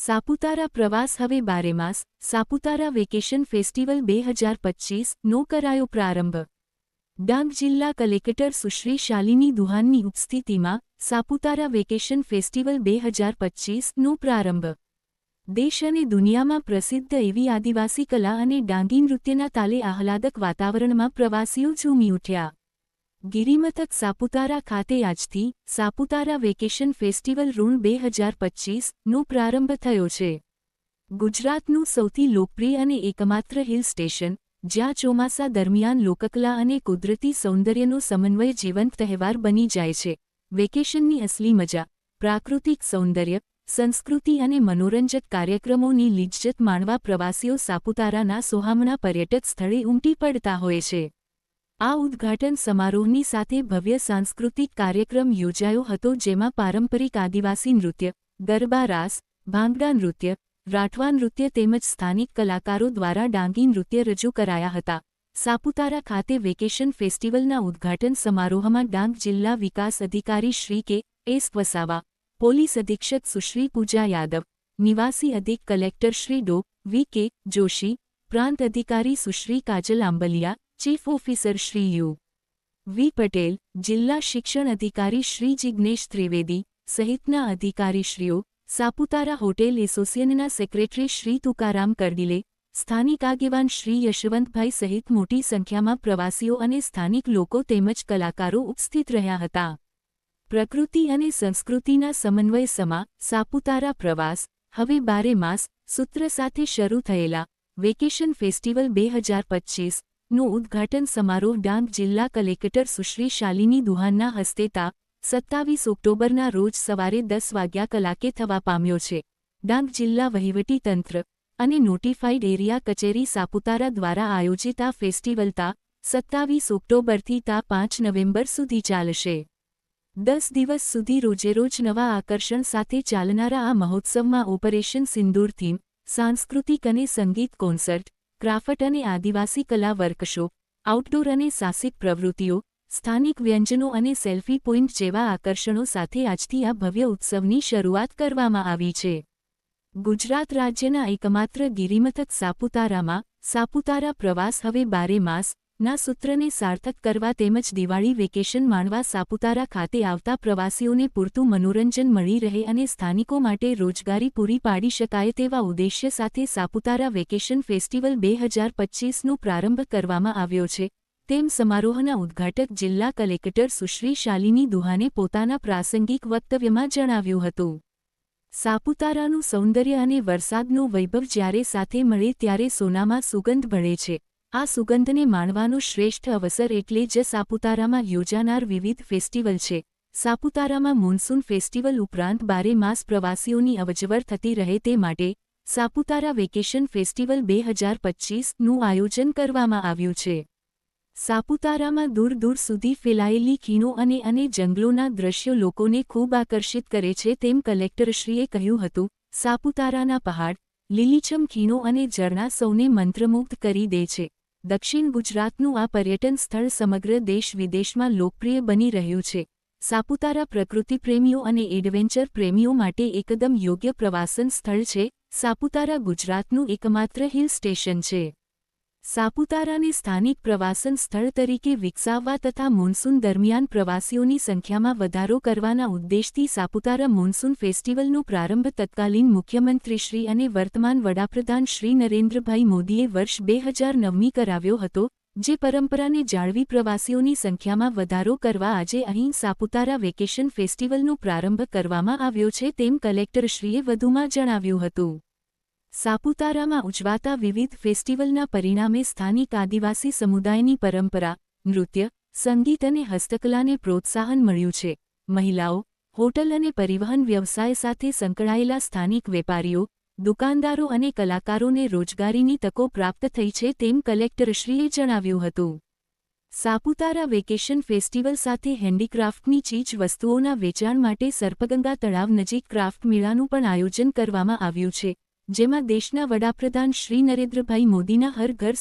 સાપુતારા પ્રવાસ હવે બારેમાસ Saputara vacation festival 2025નો કરાયો પ્રારંભ। ડાંગ જિલ્લા કલેક્ટર સુશ્રી શાલિની દુહાનની ઉપસ્થિતિમાં સાપુતારા વેકેશન ફેસ્ટિવલ 2025નો પ્રારંભ। દેશ અને દુનિયામાં પ્રસિદ્ધ એવી આદિવાસી કલા અને ડાંગી નૃત્યના તાલે આહલાદક વાતાવરણમાં પ્રવાસીઓ ઝૂમી ઉઠ્યા। ગિરિમથક સાપુતારા ખાતે આજથી સાપુતારા વેકેશન ફેસ્ટિવલ ઋણ 2025નો પ્રારંભ થયો છે। ગુજરાતનું સૌથી લોકપ્રિય અને એકમાત્ર હિલ સ્ટેશન, જ્યાં ચોમાસા દરમિયાન લોકકલા અને કુદરતી સૌંદર્યનો સમન્વય જીવંત તહેવાર બની જાય છે। વેકેશનની અસલી મજા, પ્રાકૃતિક સૌંદર્ય, સંસ્કૃતિ અને મનોરંજક કાર્યક્રમોની લિજ્જત માણવા પ્રવાસીઓ સાપુતારાના સોહામણા પર્યટક સ્થળે ઉમટી પડતા હોય છે। આ ઉદ્ઘાટન સમારોહની સાથે ભવ્ય સાંસ્કૃતિક કાર્યક્રમ યોજાયો હતો, જેમાં પારંપરિક આદિવાસી નૃત્ય, ગરબા રાસ, ભાંગડા નૃત્ય, રાઠવા નૃત્ય તેમજ સ્થાનિક કલાકારો દ્વારા ડાંગી નૃત્ય રજૂ કરાયા હતા। સાપુતારા ખાતે વેકેશન ફેસ્ટિવલના ઉદ્ઘાટન સમારોહમાં ડાંગ જિલ્લા વિકાસ અધિકારી શ્રી કે એસ વસાવા, પોલીસ અધિક્ષક સુશ્રી પૂજા યાદવ, નિવાસી અધિક કલેક્ટર શ્રી ડો વી કે જોશી, પ્રાંત અધિકારી Sushri Kajal Ambaliya, chief officer Shri U V Patel, જિલ્લા શિક્ષણ અધિકારી શ્રી જિગ્નેશ ત્રિવેદી સહિતના અધિકારીશ્રીઓ, સાપુતારા હોટેલ એસોસિએશનના સેક્રેટરી શ્રી તુકારામ કરડિલે, સ્થાનિક આગેવાન શ્રી યશવંતભાઈ સહિત મોટી સંખ્યામાં પ્રવાસીઓ અને સ્થાનિક લોકો તેમજ કલાકારો ઉપસ્થિત રહ્યા હતા। પ્રકૃતિ અને સંસ્કૃતિના સમન્વય સમા સાપુતારા પ્રવાસ હવે બારેમાસ સૂત્ર સાથે શરૂ થયેલા વેકેશન ફેસ્ટિવલ 2025 નો ઉદ્ઘાટન સમારોહ ડાંગ જિલ્લા કલેક્ટર સુશ્રી શાલિની દુહાનના હસ્તે તા 27 ઓક્ટોબરના રોજ સવારે 10 વાગ્યા કલાકે થવા પામ્યો છે। ડાંગ જિલ્લા વહીવટી તંત્ર અને નોટિફાઇડ એરિયા કચેરી સાપુતારા દ્વારા આયોજિત આ ફેસ્ટિવલ તા 27 ઓક્ટોબરથી તા 5 નવેમ્બર સુધી ચાલશે। 10 દિવસ સુધી રોજેરોજ નવા આકર્ષણ સાથે ચાલનારા આ મહોત્સવમાં ઓપરેશન સિંદૂર થીમ, સાંસ્કૃતિક અને સંગીત કોન્સર્ટ, ક્રાફ્ટ અને આદિવાસી કલા વર્કશોપ, આઉટડોર અને સાહસિક પ્રવૃત્તિઓ, સ્થાનિક વ્યંજનો અને સેલ્ફી પોઇન્ટ જેવા આકર્ષણો સાથે આજથી આ ભવ્ય ઉત્સવની શરૂઆત કરવામાં આવી છે। ગુજરાત રાજ્યના એકમાત્ર ગિરિમથક સાપુતારામાં સાપુતારા પ્રવાસ હવે બારેમાસ ના સૂત્રને સાર્થક કરવા તેમજ દિવાળી વેકેશન માણવા સાપુતારા ખાતે આવતા પ્રવાસીઓને પૂરતું મનોરંજન મળી રહે અને સ્થાનિકો માટે રોજગારી પૂરી પાડી શકાય તેવા ઉદ્દેશ્ય સાથે સાપુતારા વેકેશન ફેસ્ટિવલ 2025નો પ્રારંભ કરવામાં આવ્યો છે, તેમ સમારોહના ઉદ્ઘાટક જિલ્લા કલેક્ટર સુશ્રી શાલિની દુહાને પોતાના પ્રાસંગિક વક્તવ્યમાં જણાવ્યું હતું। સાપુતારાનું સૌંદર્ય અને વરસાદનો વૈભવ જ્યારે સાથે મળે ત્યારે સોનામાં સુગંધ ભળે છે। આ સુગંધને માણવાનો શ્રેષ્ઠ અવસર એટલે જ સાપુતારામાં યોજાનાર વિવિધ ફેસ્ટિવલ છે। સાપુતારામાં મોન્સૂન ફેસ્ટિવલ ઉપરાંત બારેમાસ પ્રવાસીઓની અવરજવર થતી રહે તે માટે સાપુતારા વેકેશન ફેસ્ટિવલ 2025નું આયોજન કરવામાં આવ્યું છે। સાપુતારામાં દૂર દૂર સુધી ફેલાયેલી ખીણો અને જંગલોના દ્રશ્યો લોકોને ખૂબ આકર્ષિત કરે છે, તેમ કલેક્ટરશ્રીએ કહ્યું હતું। સાપુતારાના પહાડ, લીલીછમ ખીણો અને ઝરણા સૌને મંત્રમુગ્ધ કરી દે છે। દક્ષિણ ગુજરાતનું આ પર્યટન સ્થળ સમગ્ર દેશ વિદેશમાં લોકપ્રિય બની રહ્યું છે। સાપુતારા પ્રકૃતિપ્રેમીઓ અને એડવેન્ચર પ્રેમીઓ માટે એકદમ યોગ્ય પ્રવાસન સ્થળ છે। સાપુતારા ગુજરાતનું એકમાત્ર હિલ સ્ટેશન છે। સાપુતારાને સ્થાનિક પ્રવાસન સ્થળ તરીકે વિકસાવવા તથા મોન્સૂન દરમિયાન પ્રવાસીઓની સંખ્યામાં વધારો કરવાના ઉદ્દેશથી સાપુતારા મોન્સૂન ફેસ્ટિવલનો પ્રારંભ તત્કાલીન મુખ્યમંત્રીશ્રી અને વર્તમાન વડાપ્રધાન શ્રી નરેન્દ્રભાઈ મોદીએ વર્ષ 2009 કરાવ્યો હતો, જે પરંપરાને જાળવી પ્રવાસીઓની સંખ્યામાં વધારો કરવા આજે અહીં સાપુતારા વેકેશન ફેસ્ટિવલનો પ્રારંભ કરવામાં આવ્યો છે, તેમ કલેક્ટરશ્રીએ વધુમાં જણાવ્યું હતું। સાપુતારામાં ઉજવાતા વિવિધ ફેસ્ટિવલના પરિણામે સ્થાનિક આદિવાસી સમુદાયની પરંપરા, નૃત્ય, સંગીત અને હસ્તકલાને પ્રોત્સાહન મળ્યું છે। મહિલાઓ, હોટલ અને પરિવહન વ્યવસાય સાથે સંકળાયેલા સ્થાનિક વેપારીઓ, દુકાનદારો અને કલાકારોને રોજગારીની તકો પ્રાપ્ત થઈ છે, તેમ કલેક્ટરશ્રીએ જણાવ્યું હતું। સાપુતારા વેકેશન ફેસ્ટિવલ સાથે હેન્ડીક્રાફ્ટની ચીજ વસ્તુઓના વેચાણ માટે સર્પગંગા તળાવ નજીક ક્રાફ્ટ મેળાનું પણ આયોજન કરવામાં આવ્યું છે, જેમાં દેશના વડાપ્રધાન શ્રી નરેન્દ્રભાઈ મોદીના હર ઘર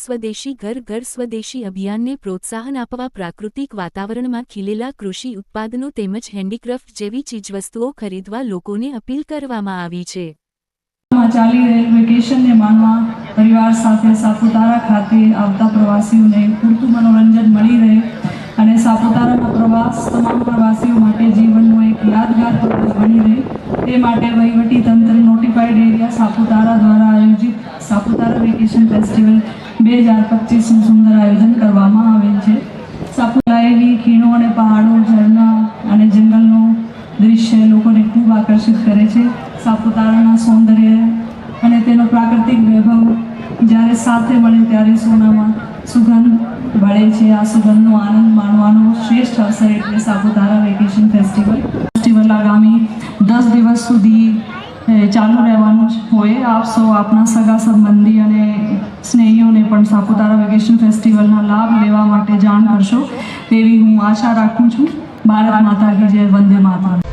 સ્વદેશી અભિયાનને પ્રોત્સાહન આપવા પ્રાકૃતિક વાતાવરણમાં ખીલેલા કૃષિ ઉત્પાદનો તેમજ હેન્ડીક્રાફ્ટ જેવી ચીજવસ્તુઓ ખરીદવા લોકોને અપીલ કરવામાં આવી છે। સાપુતારામાં ચાલી રહેલ વેકેશનને માણવા પરિવાર સાથે સાપુતારા ખાતે આવતા પ્રવાસીઓને પૂરતું મનોરંજન મળી રહે અને સાપુતારાના પ્રવાસ તમામ પ્રવાસીઓ માટે જીવનનો એક યાદગાર પ્રવાસ બની રહે તે માટે વહીવટી તંત્ર નોટિફાઈડ એરિયા સાપુતારા દ્વારા આયોજિત સાપુતારા વેકેશન ફેસ્ટિવલ 2025નું સુંદર આયોજન કરવામાં આવેલ છે. સાપુતારાની ખીણો અને પહાડો, ઝરણા અને જંગલનું દૃશ્ય લોકોને ખૂબ આકર્ષિત કરે છે. સાપુતારાના સૌંદર્ય અને તેનો પ્રાકૃતિક વૈભવ જ્યારે સાથે મળે ત્યારે સોનામાં સુગંધ મળે છે. આ સુગંધનો આનંદ માણવાનો શ્રેષ્ઠ અવસર એટલે સાપુતારા વેકેશન ફેસ્ટિવલ આગામી 10 દિવસ સુધી ચાલુ રહેવાનું હોય. આપ સૌ આપના સગા સંબંધી અને સ્નેહીઓને પણ સાપુતારા વેકેશન ફેસ્ટિવલના લાભ લેવા માટે જાણ કરશો તેવી હું આશા રાખું છું. ભારત માતા કી જય, વંદે માતરમ.